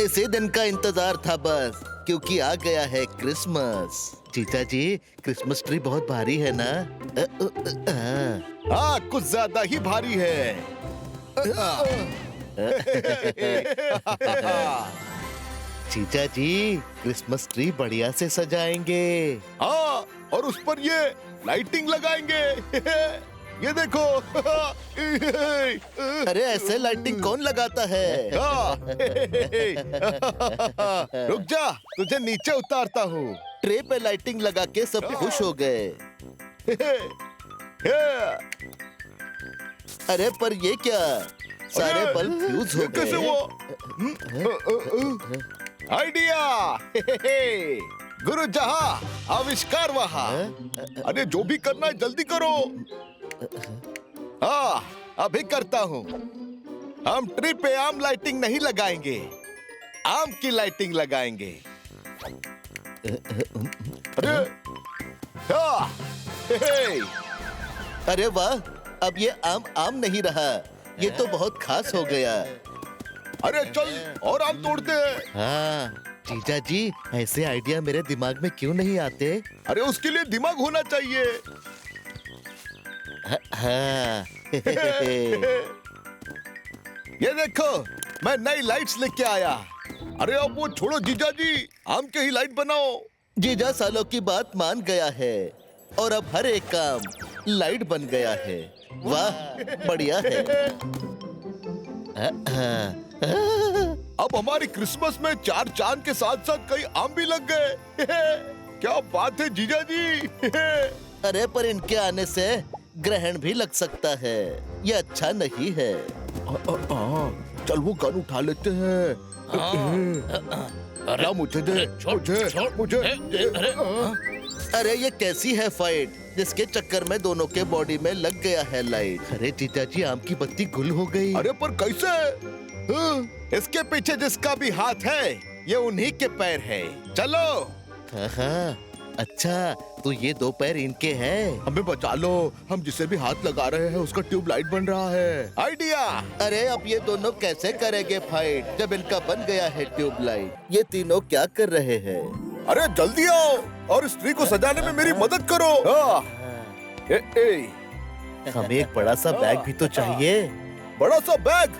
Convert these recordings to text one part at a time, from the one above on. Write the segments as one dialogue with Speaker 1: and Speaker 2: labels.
Speaker 1: इसी दिन का इंतजार था बस, क्योंकि आ गया है क्रिसमस। जीजा जी, क्रिसमस ट्री बहुत भारी है ना?
Speaker 2: हाँ, कुछ ज्यादा ही भारी है।
Speaker 1: जीजा जी, क्रिसमस ट्री बढ़िया से सजाएंगे।
Speaker 2: हाँ, और उस पर ये लाइटिंग लगाएंगे। ये देखो।
Speaker 1: अरे ऐसे लाइटिंग कौन लगाता है?
Speaker 2: हाँ। रुक जा, तुझे नीचे उतारता हूँ।
Speaker 1: ट्रे पे लाइटिंग लगा के सब खुश हो गए। अरे पर ये क्या, सारे बल्ब फ्यूज हो
Speaker 2: कैसे
Speaker 1: गए।
Speaker 2: वो आइडिया। गुरु जहाँ आविष्कार वहाँ। अरे जो भी करना है जल्दी करो। हाँ, अभी करता हूँ। हम ट्री पे आम लाइटिंग नहीं लगाएंगे, आम की लाइटिंग लगाएंगे। अरे हाँ,
Speaker 1: अरे वाह, अब ये आम आम नहीं रहा, ये तो बहुत खास हो गया।
Speaker 2: अरे चल और आम तोड़ते हैं।
Speaker 1: हाँ जीजा जी, ऐसे आइडिया मेरे दिमाग में क्यों नहीं आते?
Speaker 2: अरे उसके लिए दिमाग होना चाहिए।
Speaker 1: हाँ।
Speaker 2: ये देखो, मैं नई लाइट्स लेके आया। अरे अब वो छोड़ो जीजा जी, आम के ही लाइट बनाओ।
Speaker 1: जीजा सालों की बात मान गया है और अब हर एक काम लाइट बन गया है। वाह, बढ़िया है।
Speaker 2: अब हमारी क्रिसमस में 4 चांद के साथ साथ कई आम भी लग गए। क्या बात है जीजा जी।
Speaker 1: अरे पर इनके आने से ग्रहण भी लग सकता है, ये अच्छा नहीं है।
Speaker 2: चल वो गन उठा लेते हैं। क्या मुझे दे, मुझे दे।
Speaker 1: अरे ये कैसी है फाइट, जिसके चक्कर में दोनों के बॉडी में लग गया है लाइट। अरे जीजा जी, आम की बत्ती गुल हो गई।
Speaker 2: अरे पर कैसे? इसके पीछे जिसका भी हाथ है, ये उन्हीं के पैर है। चलो।
Speaker 1: हाँ, अच्छा तो ये 2 पैर इनके हैं।
Speaker 2: हमें बचा लो, हम जिसे भी हाथ लगा रहे हैं उसका ट्यूबलाइट बन रहा है। आइडिया।
Speaker 1: अरे अब ये दोनों कैसे करेंगे फाइट, जब इनका बन गया है ट्यूबलाइट? ये तीनों क्या कर रहे हैं?
Speaker 2: अरे जल्दी आओ और इस ट्री को सजाने में मेरी मदद करो।
Speaker 1: हमें एक बड़ा सा बैग भी तो चाहिए।
Speaker 2: बड़ा सा बैग?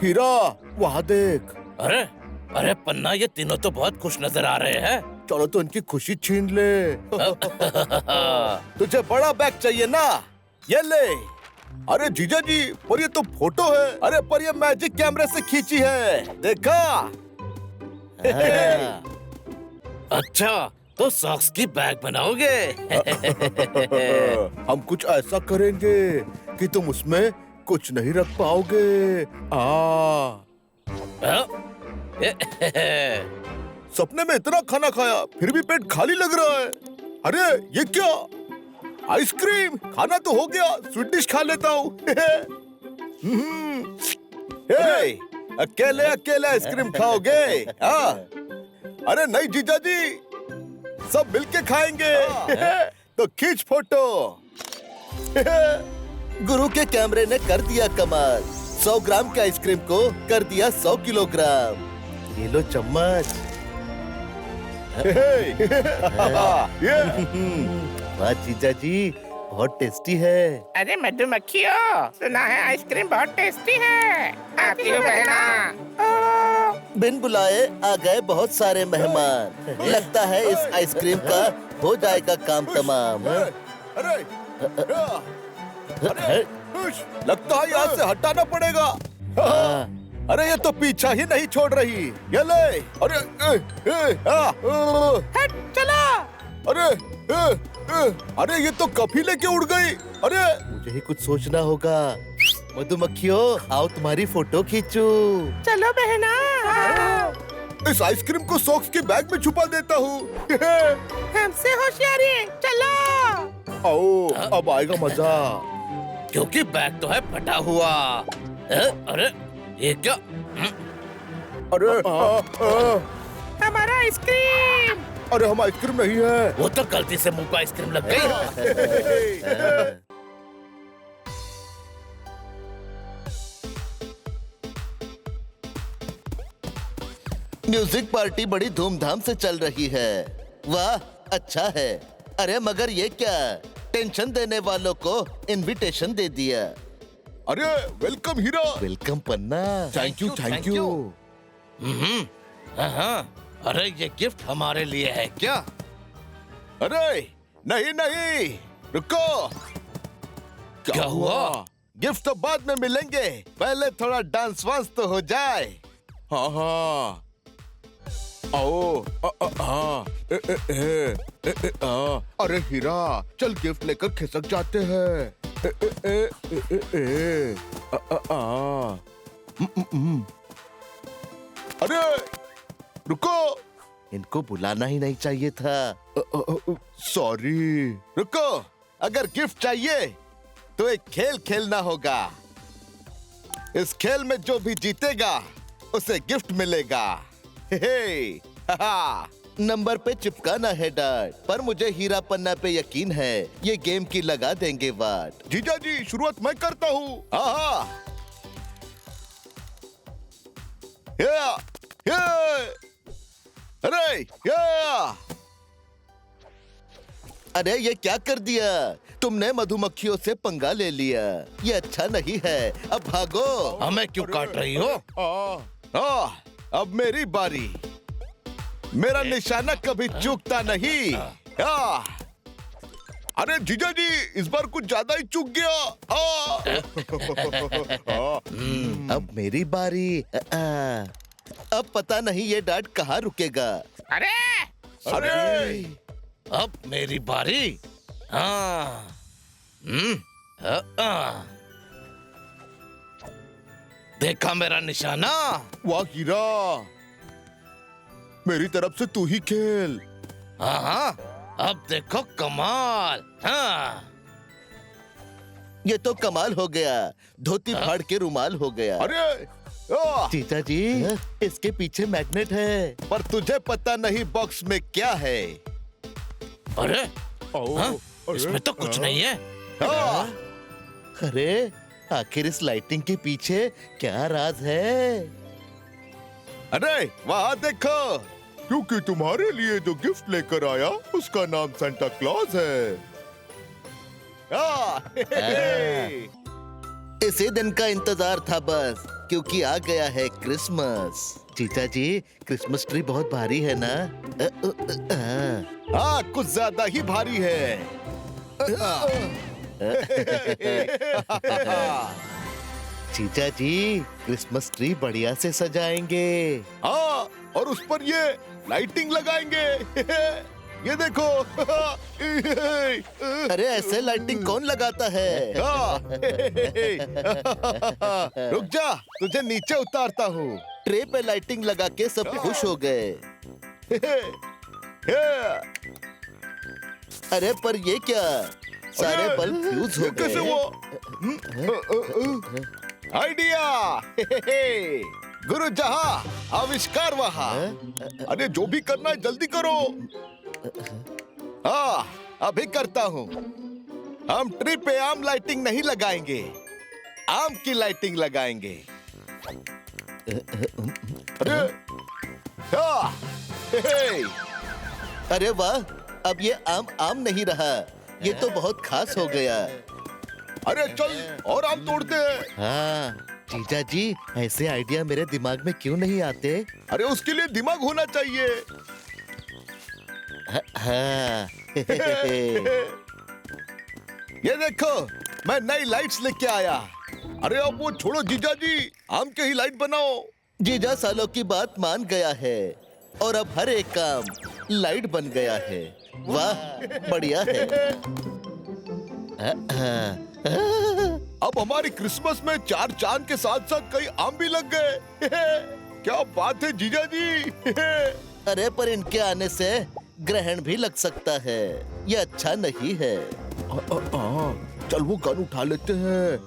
Speaker 2: हीरा, वहाँ देख।
Speaker 3: अरे अरे पन्ना, ये तीनों तो बहुत खुश नजर आ रहे हैं।
Speaker 2: चलो तो इनकी खुशी छीन ले। तुझे बड़ा बैग चाहिए ना? ये ले। अरे जीजा जी, पर ये तो फोटो है। अरे पर ये मैजिक कैमरे से खींची है, देखा?
Speaker 3: अच्छा, तो सॉक्स की बैग बनाओगे?
Speaker 2: हम कुछ ऐसा करेंगे कि तुम उसमें कुछ नहीं रख पाओगे। सपने में इतना खाना खाया, फिर भी पेट खाली लग रहा है। अरे ये क्या? आइसक्रीम! खाना तो हो गया, स्वीट डिश खा लेता हूँ। अकेले अकेले आइसक्रीम खाओगे? हाँ? अरे नहीं जीजा जी, सब मिलके खाएंगे। तो खींच फोटो।
Speaker 1: गुरु के कैमरे ने कर दिया कमाल, 100 ग्राम के आइसक्रीम को कर दिया 100 किलोग्राम। ये लो चम्मच। वाह जीजा जी, बहुत टेस्टी है।
Speaker 4: अरे मधुमक्खियों, सुना है आइसक्रीम बहुत टेस्टी है। आती हूँ बहना।
Speaker 1: बिन बुलाए आ गए बहुत सारे मेहमान। लगता है इस आइसक्रीम का हो जाएगा काम तमाम।
Speaker 2: अरे लगता है यहाँ से हटाना पड़ेगा। अरे ये तो पीछा ही नहीं छोड़ रही। ये ले। अरे
Speaker 4: हट, चला।
Speaker 2: अरे ये तो कभी लेके उड़ गई। अरे
Speaker 1: मुझे ही कुछ सोचना होगा। मधुमक्खियों, आओ तुम्हारी फोटो खींचूं।
Speaker 4: चलो बहना।
Speaker 2: इस आइसक्रीम को सॉक्स के बैग में छुपा देता हूँ।
Speaker 4: हमसे होशियारी, चलो।
Speaker 2: आओ, अब आएगा मजा।
Speaker 3: क्योंकि बैग तो है फटा हुआ। अरे ये क्या?
Speaker 2: अरे
Speaker 4: हमारा आइसक्रीम।
Speaker 2: अरे हम आइसक्रीम नहीं है।
Speaker 3: वो तो गलती से मुंह पे आइसक्रीम लग गई।
Speaker 1: म्यूजिक पार्टी बड़ी धूमधाम से चल रही है। वाह, अच्छा है। अरे मगर ये क्या, टेंशन देने वालों को इनविटेशन दे दिया।
Speaker 2: अरे welcome Hira.
Speaker 1: Welcome Panna.
Speaker 2: Thank you, thank you.
Speaker 3: हाँ, अरे ये गिफ्ट हमारे लिए है क्या?
Speaker 2: अरे नहीं नहीं, रुको।
Speaker 3: क्या हुआ?
Speaker 2: गिफ्ट तो बाद में मिलेंगे, पहले थोड़ा डांस वांस तो हो जाए। हाँ हाँ, आओ। अरे हीरा, चल गिफ्ट लेकर खिसक जाते हैं। अरे रुको,
Speaker 1: इनको बुलाना ही नहीं चाहिए था।
Speaker 2: सॉरी। रुको, अगर गिफ्ट चाहिए तो एक खेल खेलना होगा। इस खेल में जो भी जीतेगा उसे गिफ्ट मिलेगा। हे, हा।
Speaker 1: नंबर पे चिपकाना है डार्ट, पर मुझे हीरा पन्ना पे यकीन है ये गेम की लगा देंगे वाट।
Speaker 2: जीजा जी, शुरुआत मैं करता हूँ। हाँ, अरे
Speaker 1: अरे ये क्या कर दिया तुमने, मधुमक्खियों से पंगा ले लिया। ये अच्छा नहीं है, अब भागो।
Speaker 3: हमें क्यों काट रही हो?
Speaker 2: अब मेरी बारी। मेरा निशाना कभी चूकता नहीं। अरे जीजा जी, इस बार कुछ ज्यादा ही चूक गया।
Speaker 1: अब मेरी बारी। अब पता नहीं ये डार्ट कहाँ रुकेगा।
Speaker 4: अरे
Speaker 2: अरे
Speaker 3: अब मेरी बारी। हाँ, देखा मेरा निशाना?
Speaker 2: वाह हीरा, मेरी तरफ से तू ही खेल।
Speaker 3: हाँ हाँ, अब देखो कमाल। हाँ,
Speaker 1: ये तो कमाल हो गया, धोती फाड़ के रुमाल हो गया।
Speaker 2: अरे
Speaker 1: जीजा जी, इसके पीछे मैग्नेट है।
Speaker 2: पर तुझे पता नहीं बॉक्स में क्या है।
Speaker 3: अरे हाँ, इसमें तो कुछ नहीं है।
Speaker 1: अरे आखिर इस लाइटिंग के पीछे क्या राज है?
Speaker 2: अरे वहाँ देखो, क्योंकि तुम्हारे लिए जो गिफ्ट लेकर आया उसका नाम सांता क्लॉज है।
Speaker 1: इसी दिन का इंतजार था बस, क्योंकि आ गया है क्रिसमस। जीजा जी, क्रिसमस ट्री बहुत भारी है ना?
Speaker 2: हाँ, कुछ ज्यादा ही भारी है।
Speaker 1: जीजा जी, क्रिसमस ट्री बढ़िया से सजाएंगे।
Speaker 2: हाँ, और उस पर ये लाइटिंग लगाएंगे। ये देखो।
Speaker 1: अरे ऐसे लाइटिंग कौन लगाता है?
Speaker 2: रुक जा, तुझे नीचे उतारता हूँ।
Speaker 1: ट्रे पे लाइटिंग लगा के सब खुश हो गए। अरे पर ये क्या, सारे बल्ब फ्यूज हो
Speaker 2: कैसे
Speaker 1: गए।
Speaker 2: वो आइडिया। गुरु जहाँ आविष्कार वहाँ। अरे जो भी करना है जल्दी करो। हाँ, अभी करता हूँ। हम ट्री पे आम लाइटिंग नहीं लगाएंगे, आम की लाइटिंग लगाएंगे। अरे
Speaker 1: अरे वाह, अब ये आम आम नहीं रहा, ये तो बहुत खास हो गया।
Speaker 2: अरे चल और आम तोड़ते हैं।
Speaker 1: हाँ जीजा जी, ऐसे आइडिया मेरे दिमाग में क्यों नहीं आते?
Speaker 2: अरे उसके लिए दिमाग होना चाहिए।
Speaker 1: हाँ।
Speaker 2: ये देखो, मैं नई लाइट्स लेके आया। अरे अब वो छोड़ो जीजा जी, आम के ही लाइट बनाओ।
Speaker 1: जीजा सालों की बात मान गया है और अब हर एक काम लाइट बन गया है। वाह, बढ़िया है।
Speaker 2: अब हमारी क्रिसमस में 4 चांद के साथ साथ कई आम भी लग गए। क्या बात है जीजा जी।
Speaker 1: अरे पर इनके आने से ग्रहण भी लग सकता है, ये अच्छा नहीं है।
Speaker 2: चल वो गन उठा लेते हैं।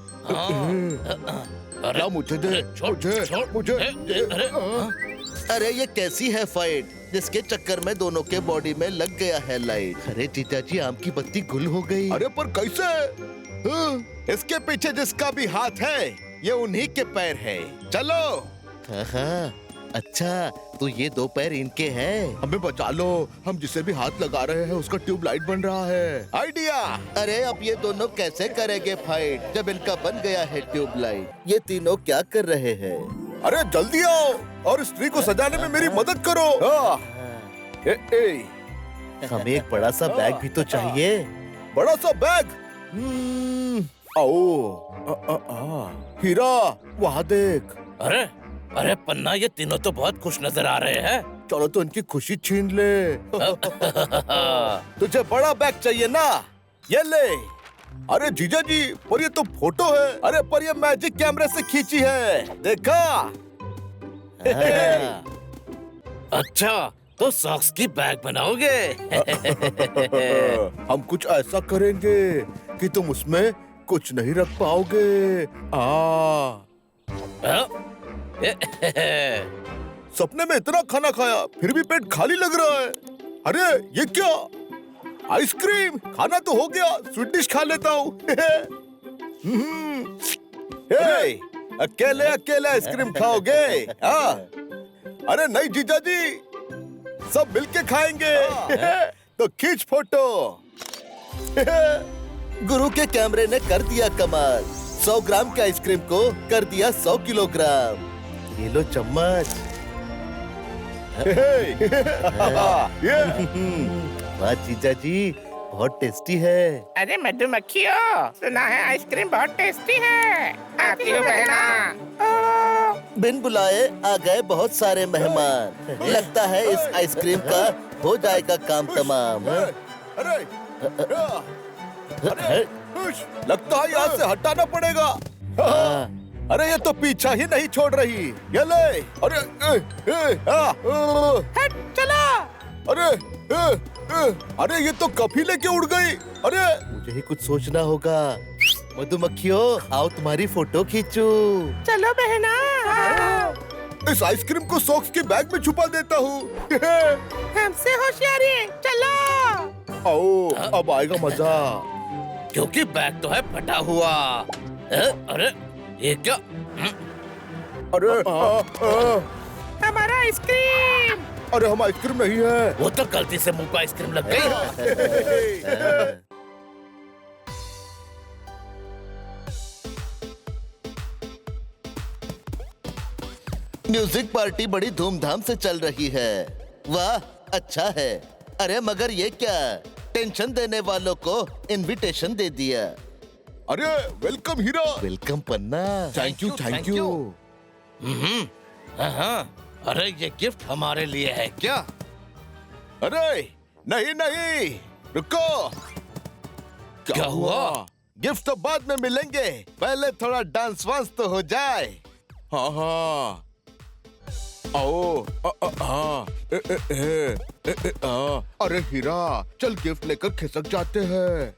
Speaker 3: अरे,
Speaker 2: क्या मुझे दे, मुझे
Speaker 1: अरे ये कैसी है फाइट, जिसके चक्कर में दोनों के बॉडी में लग गया है लाइट। अरे जीजा जी, आम की पत्ती गुल हो गई।
Speaker 2: अरे पर कैसे? इसके पीछे जिसका भी हाथ है, ये उन्हीं के पैर है। चलो।
Speaker 1: हाँ, अच्छा, तो ये दो पैर इनके हैं।
Speaker 2: हमें बचा लो, हम जिसे भी हाथ लगा रहे हैं उसका ट्यूबलाइट बन रहा है। आइडिया।
Speaker 1: अरे अब ये दोनों कैसे करेंगे फाइट जब इनका बन गया है ट्यूबलाइट? ये तीनों क्या कर रहे हैं?
Speaker 2: अरे जल्दी आओ और इस ट्री को सजाने में मेरी मदद करो।
Speaker 1: हमें एक बड़ा सा बैग भी तो चाहिए।
Speaker 2: बड़ा सा बैग। आओ। हीरा, वहाँ देख।
Speaker 3: अरे अरे पन्ना, ये तीनों तो बहुत खुश नजर आ रहे हैं।
Speaker 2: चलो तो इनकी खुशी छीन ले। तुझे बड़ा बैग चाहिए ना? ये ले। अरे जीजा जी, पर ये तो फोटो है। अरे पर ये मैजिक कैमरे से खींची है, देखा?
Speaker 3: अच्छा, तो सॉक्स की बैग बनाओगे?
Speaker 2: हम कुछ ऐसा करेंगे कि तुम उसमें कुछ नहीं रख पाओगे। सपने में इतना खाना खाया फिर भी पेट खाली लग रहा है। अरे ये क्या? आइसक्रीम। खाना तो हो गया, स्वीट डिश खा लेता हूँ। अकेले अकेले आइसक्रीम खाओगे? अरे नहीं जीजा जी, सब मिलके खाएंगे। तो खींच फोटो।
Speaker 1: गुरु के कैमरे ने कर दिया कमाल। 100 ग्राम के आइसक्रीम को कर दिया 100 किलोग्राम। ये लो चम्मच। वाह जीजा जी, बहुत टेस्टी है।
Speaker 4: अरे मधुमक्खियों, सुना है आइसक्रीम बहुत टेस्टी है। आती हूँ बहना।
Speaker 1: बिन बुलाए आ गए बहुत सारे मेहमान। लगता है इस आइसक्रीम का हो जाएगा काम तमाम।
Speaker 2: अरे लगता है यहाँ से हटाना पड़ेगा। अरे ये तो पीछा ही नहीं छोड़ रही। ये ले। अरे
Speaker 4: हट चला।
Speaker 2: अरे ये तो कभी लेके उड़ गई। अरे
Speaker 1: मुझे ही कुछ सोचना होगा। मधुमक्खियों, आओ तुम्हारी फोटो खींचू।
Speaker 4: चलो बहना।
Speaker 2: इस आइसक्रीम को सॉक्स के बैग में छुपा देता हूँ।
Speaker 4: हमसे होशियारी, चलो।
Speaker 2: आओ, अब आएगा मजा।
Speaker 3: क्योंकि बैग तो है फटा हुआ। अरे ये क्या?
Speaker 2: अरे
Speaker 4: हमारा आइसक्रीम।
Speaker 2: अरे हम आइसक्रीम नहीं है।
Speaker 3: वो तो गलती से मुंह पे आइसक्रीम लग गई।
Speaker 1: म्यूजिक पार्टी बड़ी धूमधाम से चल रही है। वाह, अच्छा है। अरे मगर ये क्या? टेंशन देने वालों को इनविटेशन दे दिया।
Speaker 2: अरे welcome Hira.
Speaker 1: Welcome Panna.
Speaker 2: Thank you.
Speaker 3: हाँ, अरे ये गिफ्ट हमारे लिए है क्या?
Speaker 2: अरे नहीं, रुको।
Speaker 3: क्या हुआ?
Speaker 2: गिफ्ट तो बाद में मिलेंगे, पहले थोड़ा डांस वांस तो हो जाए। हाँ। आओ। अरे हीरा, चल गिफ्ट लेकर खिसक जाते हैं।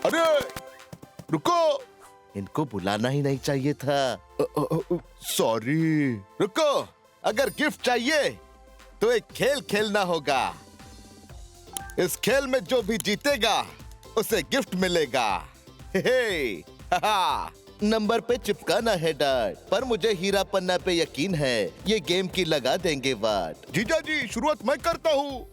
Speaker 2: अरे रुको,
Speaker 1: इनको बुलाना ही नहीं चाहिए था।
Speaker 2: सॉरी। रुको, अगर गिफ्ट चाहिए तो एक खेल खेलना होगा। इस खेल में जो भी जीतेगा उसे गिफ्ट मिलेगा।
Speaker 1: नंबर पे चिपकाना है डार्ट, पर मुझे हीरा पन्ना पे यकीन है ये गेम की लगा देंगे वाट।
Speaker 2: जीजा जी, शुरुआत मैं करता हूँ।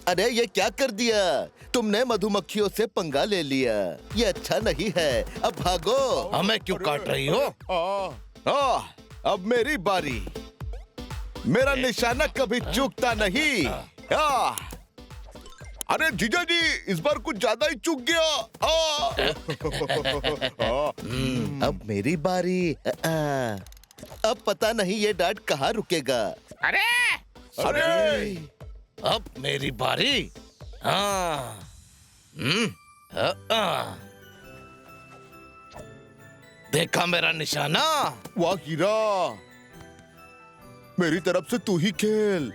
Speaker 1: अरे ये क्या कर दिया तुमने? मधुमक्खियों से पंगा ले लिया। ये अच्छा नहीं है, अब भागो।
Speaker 3: हमें क्यों काट रही हो?
Speaker 2: अब मेरी बारी। मेरा निशाना कभी चूकता नहीं। अरे जीजा जी, इस बार कुछ ज्यादा ही चूक गया।
Speaker 1: अब मेरी बारी। अब पता नहीं ये डार्ट कहाँ रुकेगा।
Speaker 4: अरे
Speaker 3: अब मेरी बारी। हाँ। देखा मेरा निशाना?
Speaker 2: वाह हीरा, मेरी तरफ से तू ही खेल।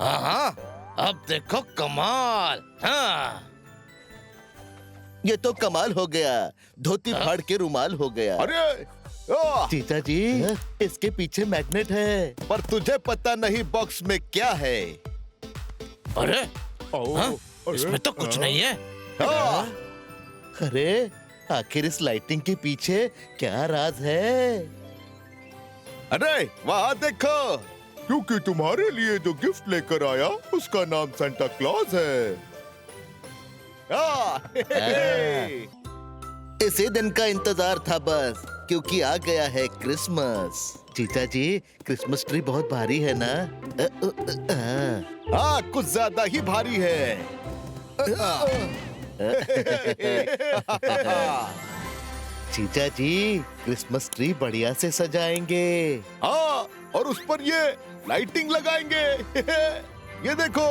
Speaker 3: हाँ, अब देखो कमाल। हाँ।
Speaker 1: ये तो कमाल हो गया, धोती फाड़ के रुमाल हो गया।
Speaker 2: अरे
Speaker 1: जीजा जी, इसके पीछे मैग्नेट है।
Speaker 2: पर तुझे पता नहीं बॉक्स में क्या है।
Speaker 3: अरे हाँ? इसमें तो कुछ नहीं है।
Speaker 2: हाँ,
Speaker 1: अरे आखिर इस लाइटिंग के पीछे क्या राज है?
Speaker 2: अरे वहाँ देखो, क्योंकि तुम्हारे लिए जो गिफ्ट लेकर आया उसका नाम सांता क्लॉज है।
Speaker 1: इसी दिन का इंतजार था बस, क्योंकि आ गया है क्रिसमस। जीजा जी, क्रिसमस ट्री बहुत भारी है ना?
Speaker 2: हाँ, कुछ ज्यादा ही भारी है।
Speaker 1: जीजा जी, क्रिसमस ट्री बढ़िया से सजाएंगे।
Speaker 2: हाँ, और उस पर ये लाइटिंग लगाएंगे। ये देखो।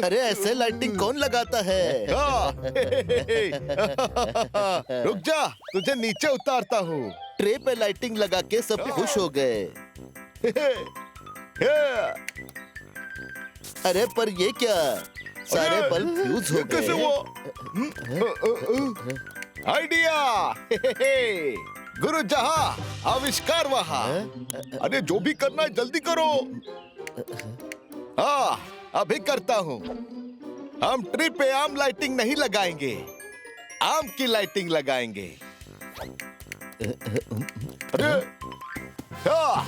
Speaker 1: अरे ऐसे लाइटिंग कौन लगाता है?
Speaker 2: हाँ। रुक जा, तुझे नीचे उतारता हूँ।
Speaker 1: ट्रे पे लाइटिंग लगा के सब खुश हो गए। अरे पर ये क्या, सारे बल्ब फ्यूज हो
Speaker 2: ये कैसे
Speaker 1: गए।
Speaker 2: हुआ? आइडिया। गुरु जहाँ आविष्कार वहाँ। अरे जो भी करना है जल्दी करो। हाँ, अभी करता हूँ। हम ट्री पे आम लाइटिंग नहीं लगाएंगे, आम की लाइटिंग लगाएंगे। अरे हाँ,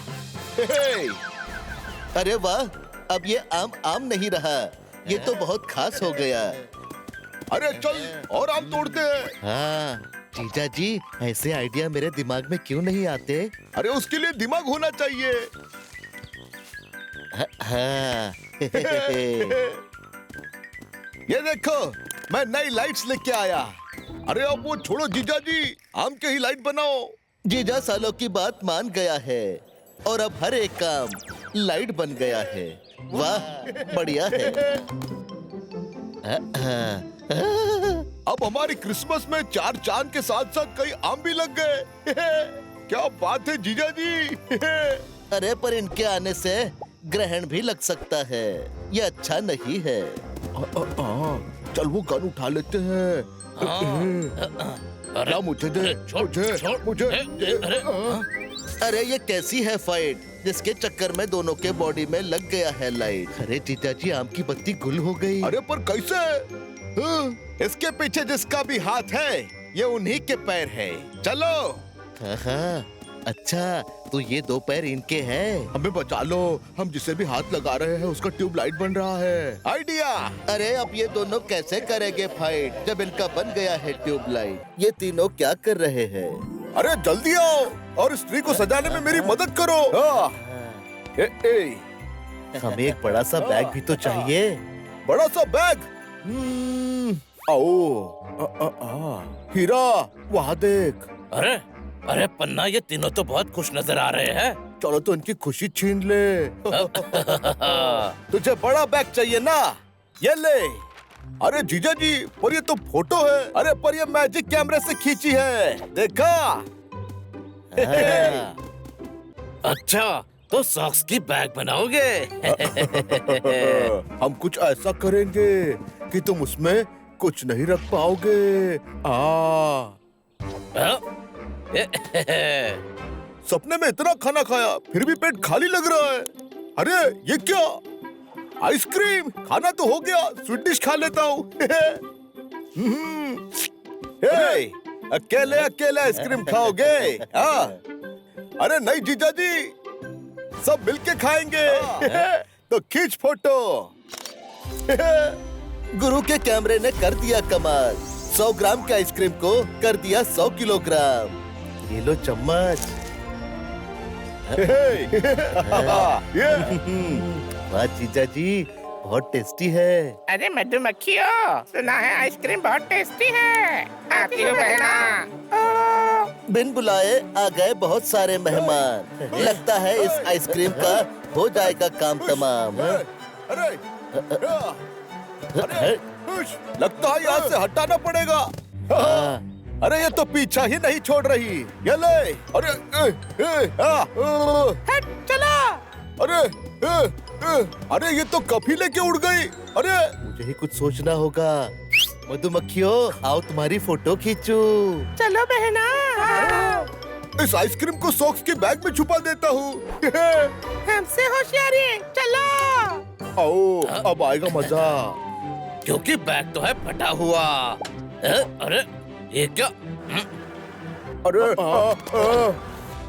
Speaker 1: अरे वाह, अब ये आम नहीं रहा, ये तो बहुत खास हो गया।
Speaker 2: अरे चल और आम तोड़ते हैं।
Speaker 1: हाँ जीजा जी, ऐसे आइडिया मेरे दिमाग में क्यों नहीं आते?
Speaker 2: अरे उसके लिए दिमाग होना चाहिए।
Speaker 1: हाँ।
Speaker 2: ये देखो, मैं नई लाइट्स लेके आया। अरे अब वो छोड़ो जीजा जी, आम के ही लाइट बनाओ।
Speaker 1: जीजा सालों की बात मान गया है और अब हर एक काम लाइट बन गया है। वाह, बढ़िया है।
Speaker 2: अब हमारी क्रिसमस में 4 चांद के साथ साथ कई आम भी लग गए। क्या बात है जीजा जी।
Speaker 1: अरे पर इनके आने से ग्रहण भी लग सकता है, ये अच्छा नहीं है।
Speaker 2: चल वो गन उठा लेते हैं।
Speaker 3: अरे
Speaker 2: मुझे दे, मुझे
Speaker 3: अरे
Speaker 1: अरे ये कैसी है फाइट, जिसके चक्कर में दोनों के बॉडी में लग गया है लाइट। अरे जीजा जी, आम की बत्ती गुल हो गई।
Speaker 2: अरे पर कैसे? इसके पीछे जिसका भी हाथ है, ये उन्हीं के पैर है। चलो।
Speaker 1: हाँ, अच्छा तो ये 2 पैर इनके हैं।
Speaker 2: हमें बचा लो, हम जिसे भी हाथ लगा रहे हैं उसका ट्यूबलाइट बन रहा है। आइडिया।
Speaker 1: अरे अब ये दोनों कैसे करेंगे फाइट, जब इनका बन गया है ट्यूबलाइट? ये तीनों क्या कर रहे हैं?
Speaker 2: अरे जल्दी आओ और इस ट्री को सजाने में मेरी मदद करो।
Speaker 1: हमें एक बड़ा सा बैग भी तो चाहिए।
Speaker 2: बड़ा सा बैग। हीरा, वहाँ देख।
Speaker 3: अरे अरे पन्ना, ये तीनों तो बहुत खुश नजर आ रहे हैं।
Speaker 2: चलो तो इनकी खुशी छीन ले। तुझे बड़ा बैग चाहिए ना? ये ले। अरे जीजा जी, पर ये तो फोटो है। अरे पर ये मैजिक कैमरे से खींची है, देखा?
Speaker 3: अच्छा, तो सॉक्स की बैग बनाओगे?
Speaker 2: हम कुछ ऐसा करेंगे कि तुम उसमें कुछ नहीं रख पाओगे। सपने में इतना खाना खाया, फिर भी पेट खाली लग रहा है। अरे ये क्या? आइसक्रीम। खाना तो हो गया, स्वीट डिश खा लेता हूँ। अकेले अकेले आइसक्रीम खाओगे? अरे नहीं जीजा जी, सब मिलके खाएंगे। तो खींच फोटो।
Speaker 1: गुरु के कैमरे ने कर दिया कमाल, 100 ग्राम के आइसक्रीम को कर दिया 100 किलोग्राम। ये लो चम्मच। वाह जीजा जी, बहुत टेस्टी है।
Speaker 4: अरे मधुमक्खियों, सुना है आइसक्रीम बहुत टेस्टी है। आती हूँ बहना।
Speaker 1: बिन बुलाए आ गए बहुत सारे मेहमान। लगता है इस आइसक्रीम का हो जाएगा काम तमाम।
Speaker 2: अरे लगता है यहाँ से हटाना पड़ेगा। अरे ये तो पीछा ही नहीं छोड़ रही। ये ले। अरे
Speaker 4: हट चला।
Speaker 2: अरे ये तो कभी लेके उड़ गई। अरे
Speaker 1: मुझे ही कुछ सोचना होगा। मधुमक्खियों, आओ तुम्हारी फोटो खींचूं।
Speaker 4: चलो बहना।
Speaker 2: इस आइसक्रीम को सॉक्स के बैग में छुपा देता हूँ।
Speaker 4: हमसे होशियारी, चलो।
Speaker 2: आओ, अब आएगा मजा।
Speaker 3: क्योंकि बैग तो है फटा हुआ। अरे ये क्या?
Speaker 2: अरे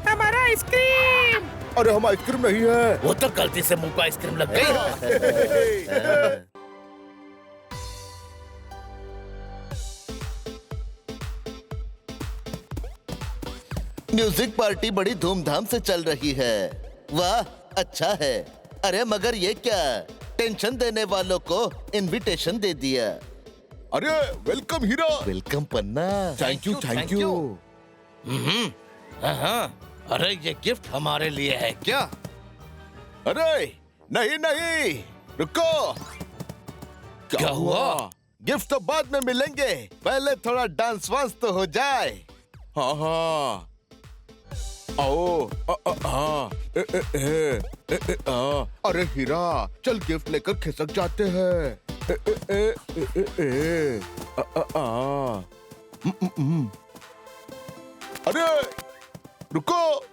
Speaker 4: हमारा आइसक्रीम।
Speaker 2: अरे हम आइसक्रीम नहीं है।
Speaker 3: वो तो गलती से मुंह पे आइसक्रीम लग गई।
Speaker 1: म्यूजिक पार्टी बड़ी धूमधाम से चल रही है। वाह, अच्छा है। अरे मगर ये क्या, टेंशन देने वालों को इनविटेशन दे दिया।
Speaker 2: अरे welcome Hira.
Speaker 1: Welcome Panna.
Speaker 2: Thank you, thank you.
Speaker 3: हाँ, अरे ये गिफ्ट हमारे लिए है क्या?
Speaker 2: अरे नहीं नहीं, रुको।
Speaker 3: क्या हुआ?
Speaker 2: गिफ्ट तो बाद में मिलेंगे, पहले थोड़ा डांस वांस तो हो जाए। हाँ हाँ, आओ। हाँ, अरे हीरा, चल गिफ्ट लेकर खिसक जाते हैं। अरे रुको,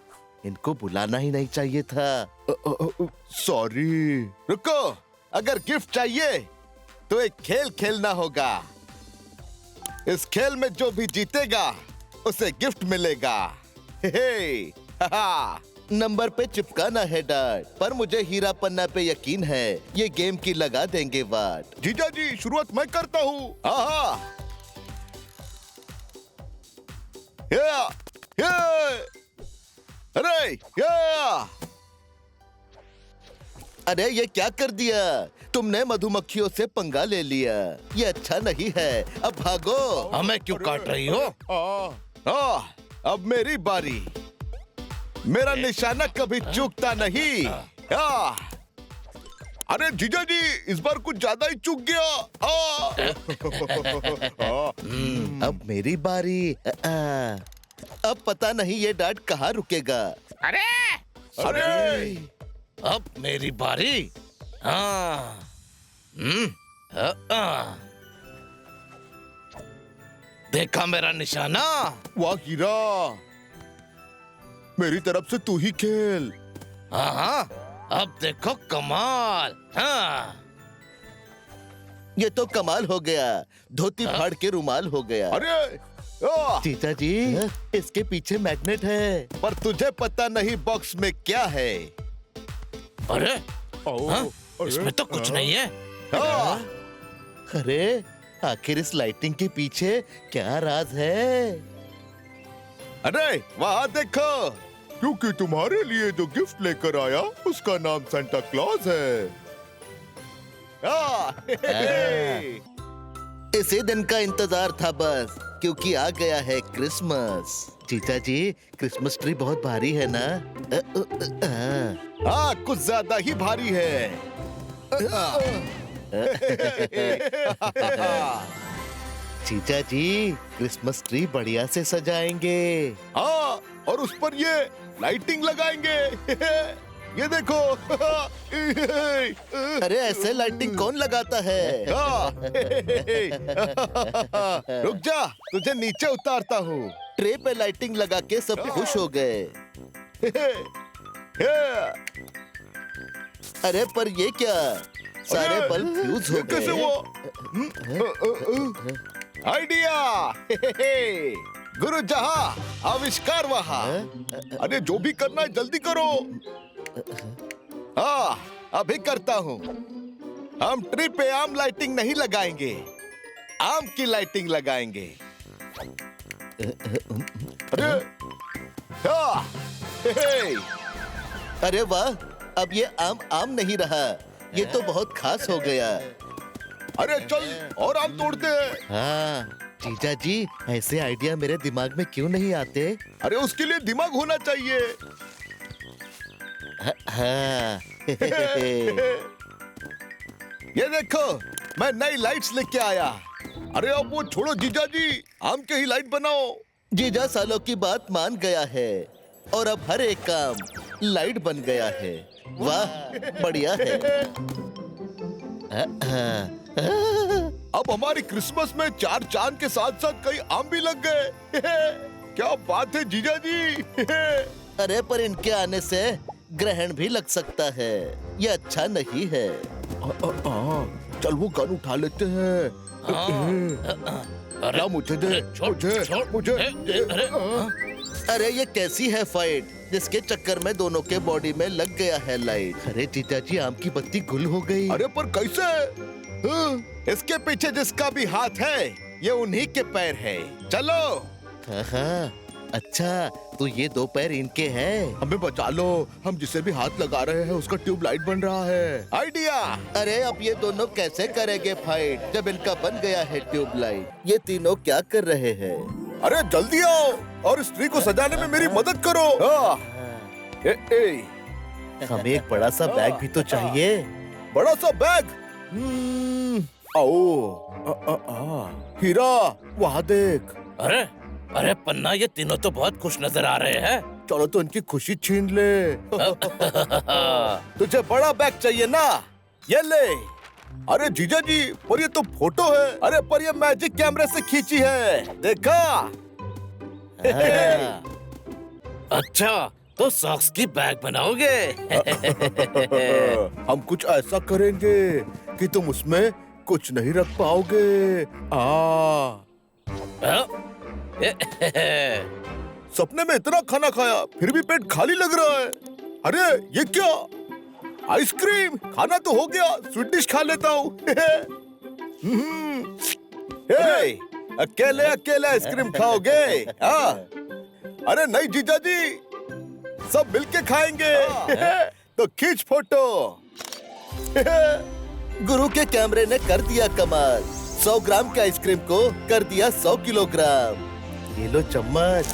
Speaker 1: इनको बुलाना ही नहीं चाहिए था।
Speaker 2: सॉरी। रुको, अगर गिफ्ट चाहिए तो एक खेल खेलना होगा। इस खेल में जो भी जीतेगा उसे गिफ्ट मिलेगा।
Speaker 1: नंबर पे चिपकाना है डार्ट, पर मुझे हीरा पन्ना पे यकीन है ये गेम की लगा देंगे वाट।
Speaker 2: जीजा जी, शुरुआत मैं करता हूँ।
Speaker 1: अरे ये क्या कर दिया तुमने, मधुमक्खियों से पंगा ले लिया। ये अच्छा नहीं है, अब भागो।
Speaker 3: हमें क्यों काट रही हो?
Speaker 2: अब मेरी बारी। मेरा निशाना कभी चूकता नहीं। अरे जीजा जी, इस बार कुछ ज्यादा ही चूक गया।
Speaker 1: अब मेरी बारी। अब पता नहीं ये डार्ट कहाँ रुकेगा।
Speaker 4: अरे
Speaker 2: अरे
Speaker 3: अब मेरी बारी। हाँ, देखा मेरा निशाना?
Speaker 2: वाह हीरा, मेरी तरफ से तू ही खेल।
Speaker 3: हाँ, अब देखो कमाल। हाँ,
Speaker 1: ये तो कमाल हो गया, धोती फाड़ के रुमाल हो गया।
Speaker 2: अरे
Speaker 1: जीजा जी, इसके पीछे मैग्नेट है।
Speaker 2: पर तुझे पता नहीं बॉक्स में क्या है।
Speaker 3: अरे हाँ, इसमें तो कुछ नहीं है।
Speaker 1: अरे आखिर इस लाइटिंग के पीछे क्या राज है?
Speaker 2: अरे वहाँ देखो, क्योंकि तुम्हारे लिए जो गिफ्ट लेकर आया उसका नाम सांता क्लॉज है।
Speaker 1: इसी दिन का इंतजार था बस, क्योंकि आ गया है क्रिसमस। जीजा जी, क्रिसमस ट्री बहुत भारी है ना?
Speaker 2: हाँ, कुछ ज्यादा ही भारी है।
Speaker 1: जीजा जी, क्रिसमस ट्री बढ़िया से सजाएंगे।
Speaker 2: हाँ, और उस पर ये लाइटिंग लगाएंगे। ये देखो।
Speaker 1: अरे ऐसे लाइटिंग कौन लगाता है?
Speaker 2: रुक जा, तुझे नीचे उतारता हूँ।
Speaker 1: ट्रे पे लाइटिंग लगा के सब खुश हो गए। अरे पर ये क्या, सारे बल्ब फ्यूज हो
Speaker 2: कैसे
Speaker 1: गए।
Speaker 2: हुआ? आइडिया। गुरु जहाँ, आविष्कार वहाँ। अरे जो भी करना है जल्दी करो। हाँ, अभी करता हूँ। हम ट्री पे आम लाइटिंग नहीं लगाएंगे, आम की लाइटिंग लगाएंगे। अरे
Speaker 1: अरे वाह, अब ये आम आम नहीं रहा, ये तो बहुत खास हो गया।
Speaker 2: अरे चल और आम तोड़ते हैं।
Speaker 1: हाँ जीजा जी, ऐसे आइडिया मेरे दिमाग में क्यों नहीं आते?
Speaker 2: अरे उसके लिए दिमाग होना चाहिए।
Speaker 1: हाँ।
Speaker 2: ये देखो, मैं नई लाइट्स लेके आया। अरे अब वो छोड़ो जीजा जी, आम के ही लाइट बनाओ।
Speaker 1: जीजा सालों की बात मान गया है और अब हर एक काम लाइट बन गया है। वाह, बढ़िया है।
Speaker 2: अब हमारी क्रिसमस में 4 चांद के साथ साथ कई आम भी लग गए। क्या बात है जीजा जी।
Speaker 1: अरे पर इनके आने से ग्रहण भी लग सकता है, ये अच्छा नहीं है।
Speaker 2: चल वो गन उठा लेते हैं।
Speaker 3: अरे
Speaker 2: ला मुझे दे, मुझे
Speaker 3: अरे
Speaker 1: अरे ये कैसी है फाइट जिसके चक्कर में दोनों के बॉडी में लग गया है लाइट। अरे जीजा जी आम की पत्ती गुल हो गई।
Speaker 2: अरे पर कैसे? इसके पीछे जिसका भी हाथ है ये उन्हीं के पैर है। चलो।
Speaker 1: हाँ, अच्छा तो ये दो पैर इनके हैं।
Speaker 2: हमें बचा लो, हम जिसे भी हाथ लगा रहे हैं उसका ट्यूबलाइट बन रहा है। आइडिया।
Speaker 1: अरे अब ये दोनों कैसे करेंगे फाइट जब इनका बन गया है ट्यूबलाइट? ये तीनों क्या कर रहे हैं?
Speaker 2: अरे जल्दी आओ और इस ट्री को सजाने में मेरी मदद करो।
Speaker 1: हमें एक बड़ा सा बैग भी तो चाहिए।
Speaker 2: बड़ा सा बैग। आओ। हीरा वहाँ देख।
Speaker 3: अरे अरे पन्ना, ये तीनों तो बहुत खुश नजर आ रहे हैं।
Speaker 2: चलो तो इनकी खुशी छीन ले। तुझे बड़ा बैग चाहिए ना, ये ले। अरे जीजा जी पर ये तो फोटो है। अरे पर ये मैजिक कैमरे से खींची है, देखा?
Speaker 3: अच्छा तो सॉक्स की बैग बनाओगे?
Speaker 2: हम कुछ ऐसा करेंगे कि तुम उसमें कुछ नहीं रख पाओगे। सपने में इतना खाना खाया फिर भी पेट खाली लग रहा है। अरे ये क्या? आइसक्रीम। खाना तो हो गया, स्वीट डिश खा लेता हूँ। अकेले अकेले आइसक्रीम खाओगे? अरे नहीं जीजा जी, सब मिलके खाएंगे। तो खींच फोटो।
Speaker 1: गुरु के कैमरे ने कर दिया कमाल। 100 ग्राम के आइसक्रीम को कर दिया 100 किलोग्राम। ये लो चम्मच।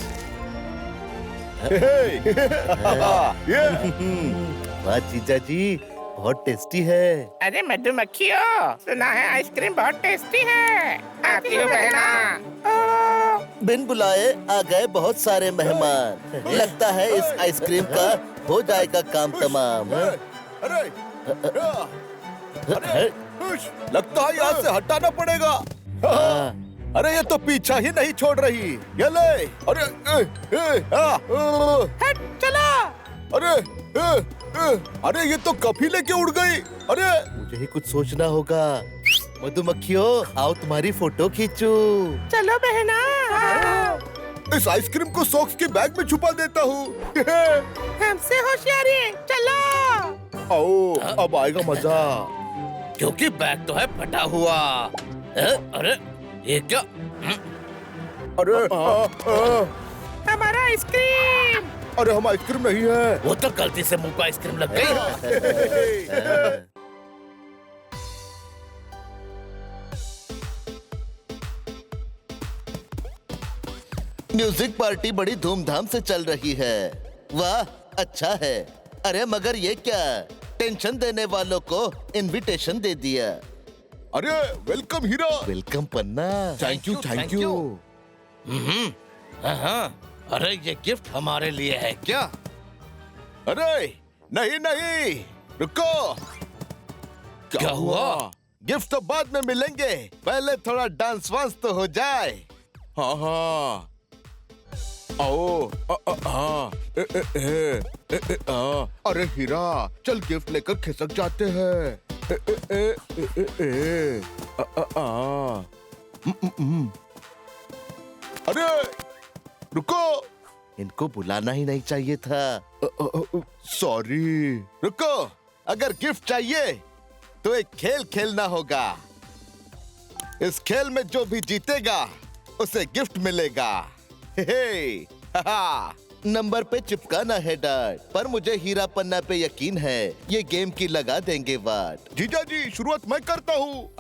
Speaker 1: वाह जीजा जी बहुत टेस्टी है।
Speaker 4: अरे मधुमक्खियों, सुना है आइसक्रीम बहुत टेस्टी है। आती हूँ बहना।
Speaker 1: बिन बुलाए आ गए बहुत सारे मेहमान। लगता है इस आइसक्रीम का हो जाएगा काम तमाम।
Speaker 2: अरे लगता है यहाँ से हटाना पड़ेगा। अरे ये तो पीछा ही नहीं छोड़ रही। ये ले। अरे
Speaker 4: हट चलो।
Speaker 2: अरे ये तो कभी लेके उड़ गई। अरे
Speaker 1: मुझे ही कुछ सोचना होगा। मधुमक्खियों आओ तुम्हारी फोटो खींचू।
Speaker 4: चलो बहना।
Speaker 2: इस आइसक्रीम को सॉक्स के बैग में छुपा देता हूँ।
Speaker 4: हमसे होशियारी। चलो।
Speaker 2: आओ अब आएगा मजा।
Speaker 3: क्योंकि बैग तो है फटा हुआ। अरे ये क्या?
Speaker 2: अरे
Speaker 4: हमारा आइसक्रीम।
Speaker 2: अरे हम आइसक्रीम नहीं है।
Speaker 3: वो तो गलती से मुंह पे आइसक्रीम लग गई।
Speaker 1: म्यूजिक पार्टी बड़ी धूमधाम से चल रही है। वाह अच्छा है। अरे मगर ये क्या, टेंशन देने वालों को इनविटेशन दे दिया।
Speaker 2: अरे welcome Hira.
Speaker 1: Welcome Panna.
Speaker 2: Thank you.
Speaker 3: हाँ, अरे ये गिफ्ट हमारे लिए है क्या?
Speaker 2: अरे नहीं रुको।
Speaker 3: क्या हुआ?
Speaker 2: गिफ्ट तो बाद में मिलेंगे, पहले थोड़ा डांस वांस तो हो जाए। हाँ आओ। अरे हीरा चल गिफ्ट लेकर खिसक जाते हैं। अरे रुको,
Speaker 1: इनको बुलाना ही नहीं चाहिए था।
Speaker 2: सॉरी। रुको, अगर गिफ्ट चाहिए तो एक खेल खेलना होगा। इस खेल में जो भी जीतेगा उसे गिफ्ट मिलेगा।
Speaker 1: नंबर पे चिपकाना है डार्ट, पर मुझे हीरा पन्ना पे यकीन है ये गेम की लगा देंगे वाट।
Speaker 2: जीजा जी शुरुआत मैं करता हूँ।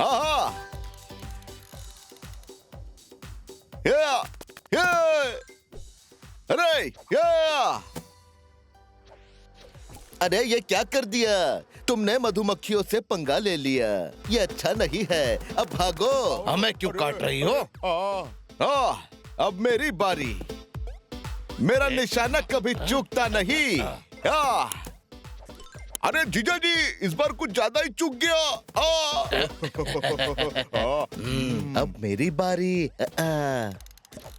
Speaker 1: अरे ये क्या कर दिया तुमने? मधुमक्खियों से पंगा ले लिया, ये अच्छा नहीं है। अब भागो।
Speaker 3: हमें क्यों काट रही हो?
Speaker 2: अब मेरी बारी। मेरा निशाना कभी चूकता नहीं। अरे जीजा जी इस बार कुछ ज्यादा ही चूक गया।
Speaker 1: अब मेरी बारी।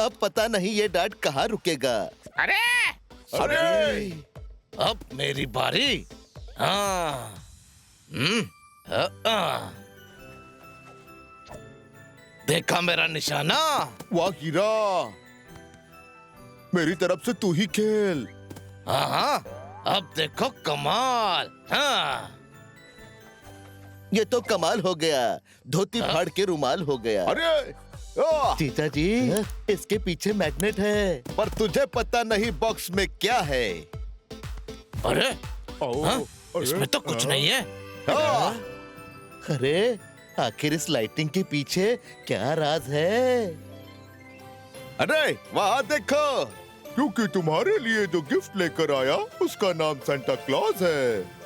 Speaker 1: अब पता नहीं ये डांट कहाँ रुकेगा।
Speaker 4: अरे
Speaker 2: अरे
Speaker 3: अब मेरी बारी। हाँ। देखा मेरा निशाना?
Speaker 2: वाह हीरा, मेरी तरफ से तू ही खेल।
Speaker 3: हाँ हाँ, अब देखो कमाल। हाँ।
Speaker 1: ये तो कमाल हो गया, धोती फाड़ के रुमाल हो गया।
Speaker 2: अरे
Speaker 1: जीजा जी, इसके पीछे मैग्नेट है।
Speaker 2: पर तुझे पता नहीं बॉक्स में क्या है।
Speaker 3: अरे हाँ? इसमें तो कुछ नहीं है।
Speaker 2: हाँ,
Speaker 1: अरे आखिर इस लाइटिंग के पीछे क्या राज है?
Speaker 2: अरे वहाँ देखो, क्योंकि तुम्हारे लिए जो गिफ्ट लेकर आया उसका नाम सांता क्लॉज है।